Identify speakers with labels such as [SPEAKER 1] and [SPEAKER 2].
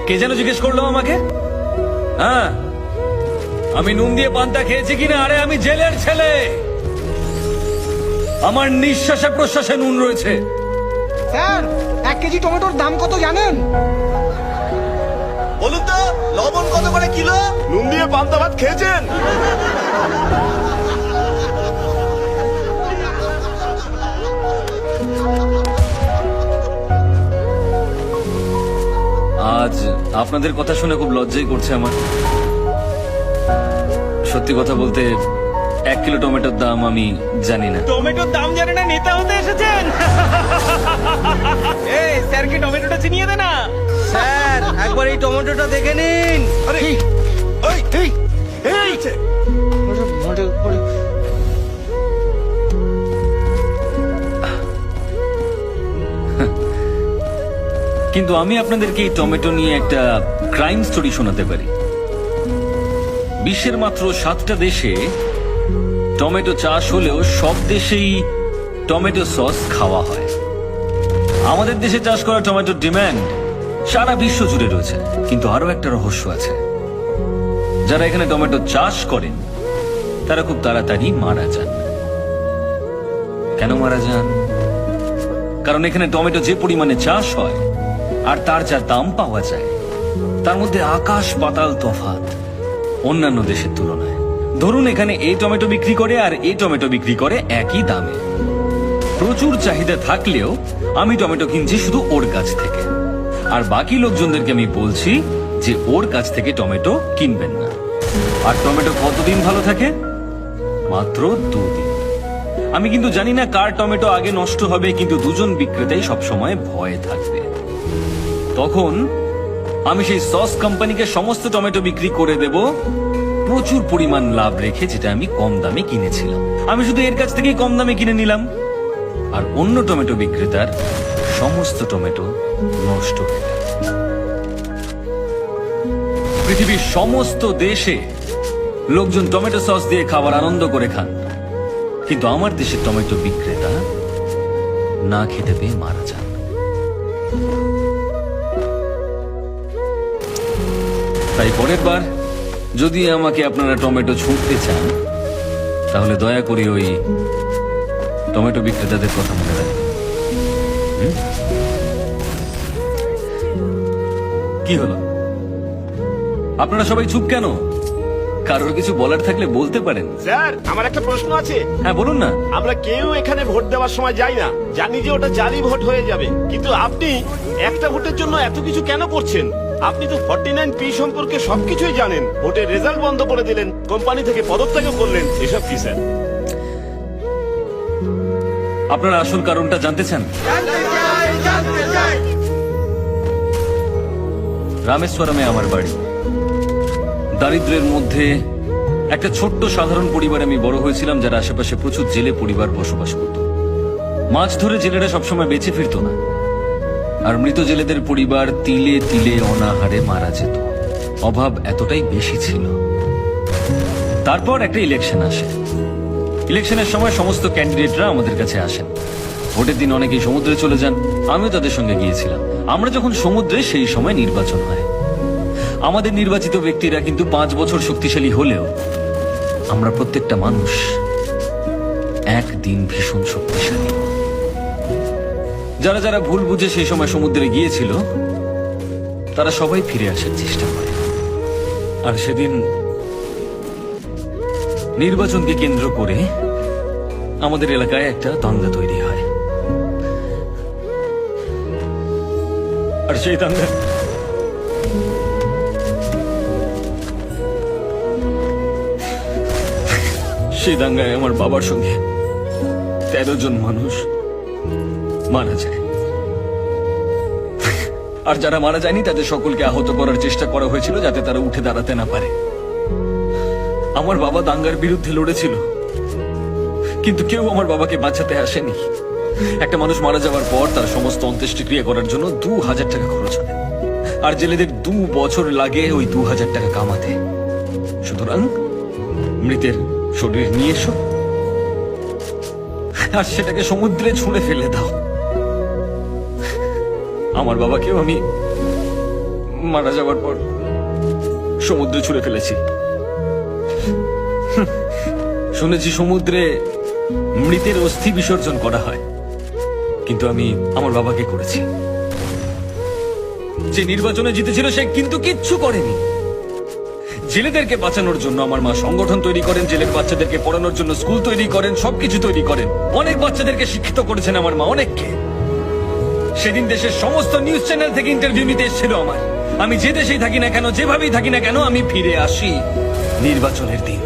[SPEAKER 1] কে যেন জিজ্ঞেস করলো আমাকে? হ্যাঁ, আমি নুন দিয়ে পান্তা খেয়েছি কিনা? আরে আমি জেলের ছেলে, আমার নিঃশ্বাসে প্রশ্বাসে নুন রয়েছে।
[SPEAKER 2] স্যার 1 কেজি টমেটোর দাম কত জানেন?
[SPEAKER 3] বলুন তো, লবণ কত করে কিলো? নুন দিয়ে পান্তা ভাত খেয়েছেন?
[SPEAKER 1] আজ আপনাদের কথা শুনে খুব লজ্জাই করছে আমার। সত্যি কথা বলতে 1 কিলো টমেটোর দাম আমি জানি না।
[SPEAKER 4] টমেটোর দাম জানে না, নেতা হতে এসেছেন? এই স্যারকে টমেটোটা চিনিয়ে দে না।
[SPEAKER 2] স্যার একবার এই টমেটোটা দেখে নিন।
[SPEAKER 3] আরে এই এই এই
[SPEAKER 1] কিন্তু আমি আপনাদেরকে এই টমেটো নিয়ে একটা ক্রাইম স্টোরি শোনাতে পারি। বিশ্বের মাত্র 7টা দেশে টমেটো চাষ হলেও সব দেশেই টমেটো সস খাওয়া হয়। আমাদের দেশে চাষ করা টমেটোর ডিমান্ড সারা বিশ্ব জুড়ে রয়েছে। কিন্তু আরো একটা রহস্য আছে, যারা এখানে টমেটো চাষ করেন তারা খুব তাড়াতাড়ি মারা যান। কেন মারা যান? কারণ এখানে টমেটো যে পরিমাণে চাষ হয় আর তার যা দাম পাওয়া যায়, তার মধ্যে আকাশ পাতাল তফাৎ অন্যান্য দেশের তুলনায়। ধরুন এখানে এই টমেটো বিক্রি করে আর এই টমেটো বিক্রি করে একই দামে। প্রচুর চাহিদা থাকলেও আমি টমেটো কিনছি শুধু ওর কাছ থেকে, আর বাকি লোকজনদেরকে আমি বলছি যে ওর কাছ থেকে টমেটো কিনবেন না। আর টমেটো কতদিন ভালো থাকে? মাত্র 2 দিন। আমি কিন্তু জানি না কার টমেটো আগে নষ্ট হবে, কিন্তু দুজন বিক্রেতাই সবসময় ভয়ে থাকবে। তখন আমি সেই সস কোম্পানিকে সমস্ত টমেটো বিক্রি করে দেব প্রচুর পরিমাণ লাভ রেখে, যেটা আমি কম দামে কিনেছিলাম। আমি শুধু এর কাছ থেকেই কম দামে কিনে নিলাম, আর অন্য টমেটো বিক্রেতার সমস্ত টমেটো নষ্ট হয়ে গেল। পৃথিবীর সমস্ত দেশে লোকজন টমেটো সস দিয়ে খাবার আনন্দ করে খান, কিন্তু আমার দেশের টমেটো বিক্রেতা না খেতে পেয়ে মারা যান। তাই পরের বার যদি আমাকে আপনারা টমেটো ছুঁড়তে চান, তাহলে দয়া করে ওই টমেটো বিক্রেতাদের কথা মনে রাখবেন। কি হলো? আপনারা সবাই চুপ কেন? কারোর কিছু বলার থাকলে বলতে পারেন।
[SPEAKER 3] স্যার, আমার একটা প্রশ্ন আছে।
[SPEAKER 1] হ্যাঁ বলুন না।
[SPEAKER 3] আমরা কেউ এখানে ভোট দেওয়ার সময় যাই না, জানি যে ওটা জালি ভোট হয়ে যাবে, কিন্তু আপনি একটা ভোটের জন্য এত কিছু কেন করছেন? আপনি তো 49P সম্পর্কে সবকিছুই জানেন। ভোটের রেজাল্ট বন্ধ করে দিলেন, কোম্পানি থেকে পদত্যাগও করলেন, এসব কি স্যার?
[SPEAKER 1] আপনারা আসল কারণটা জানতে চান? রামেশ্বরমে আমার বাড়ি। দারিদ্র্যের মধ্যে একটা ছোট্ট সাধারণ পরিবারে আমি বড় হয়েছিলাম, যার আশেপাশে প্রচুর জেলে পরিবার বসবাস করত। মাছ ধরে জেলেরা সবসময় বেঁচে ফিরত না, আর মৃত জেলেদের পরিবার তিলে তিলে অনাহারে মারা যেত। অভাব এতটাই বেশি ছিল। তারপর একটা ইলেকশন আসে। ইলেকশনের সময় সমস্ত ক্যান্ডিডেটরা আমাদের কাছে আসেন। ভোটের দিন অনেকেই সমুদ্রে চলে যান, আমিও তাদের সঙ্গে গিয়েছিলাম। আমরা যখন সমুদ্রে, সেই সময় নির্বাচন হয়। আমাদের নির্বাচিত ব্যক্তিরা কিন্তু 5 বছর শক্তিশালী হলেও আমরা প্রত্যেকটা মানুষ একদিন ভীষণ শক্তিশালী। যারা যারা ভুল বুঝে সেই সময় সমুদ্রে গিয়েছিল, তারা সবাই ফিরে আসার চেষ্টা করে। আর সেদিন নির্বাচনকে কেন্দ্র করে আমাদের এলাকায় একটা দাঙ্গা তৈরি হয়। আর সেই দাঙ্গায় আমার বাবার সঙ্গে 13 জন মানুষ মারা যায়। আর যারা মারা যায়নি তাদের সকলকে আহত করার চেষ্টা করা হয়েছিল, যাতে তারা উঠে দাঁড়াতে না পারে। আমার বাবা দাঙ্গার বিরুদ্ধে লড়েছিল, কিন্তু কেউ আমার বাবাকে বাঁচাতে আসেনি। একটা মানুষ মারা যাওয়ার পর তার সমস্ত অন্ত্যেষ্টিক্রিয়া করার জন্য 2000 টাকা খরচ হয়, আর জেলেদের 2 বছর লাগে ওই 2000 টাকা কামাতে। সুতরাং মৃতের শরীর নিয়ে এসো, আর সেটাকে সমুদ্রে ছুঁড়ে ফেলে দাও। আমার বাবাকেও আমি মারা যাওয়ার পর সমুদ্রে ছুঁড়ে ফেলেছি। শুনেছি সমুদ্রে মৃতের অস্থি বিসর্জন করা হয়, কিন্তু আমি আমার বাবাকে করেছি। যে নির্বাচনে জিতেছিল সে কিন্তু কিচ্ছু করেনি। জেলেদেরকে বাঁচানোর জন্য আমার মা সংগঠন তৈরি করেন, জেলের বাচ্চাদেরকে পড়ানোর জন্য স্কুল তৈরি করেন, সবকিছু তৈরি করেন। অনেক বাচ্চাদেরকে শিক্ষিত করেছেন আমার মা, অনেককে। সেদিন দেশের সমস্ত নিউজ চ্যানেল থেকে ইন্টারভিউ নিতে এসেছিল আমার। আমি যে দেশেই থাকি না কেন, যেভাবেই থাকি না কেন, আমি ফিরে আসি নির্বাচনের দিন।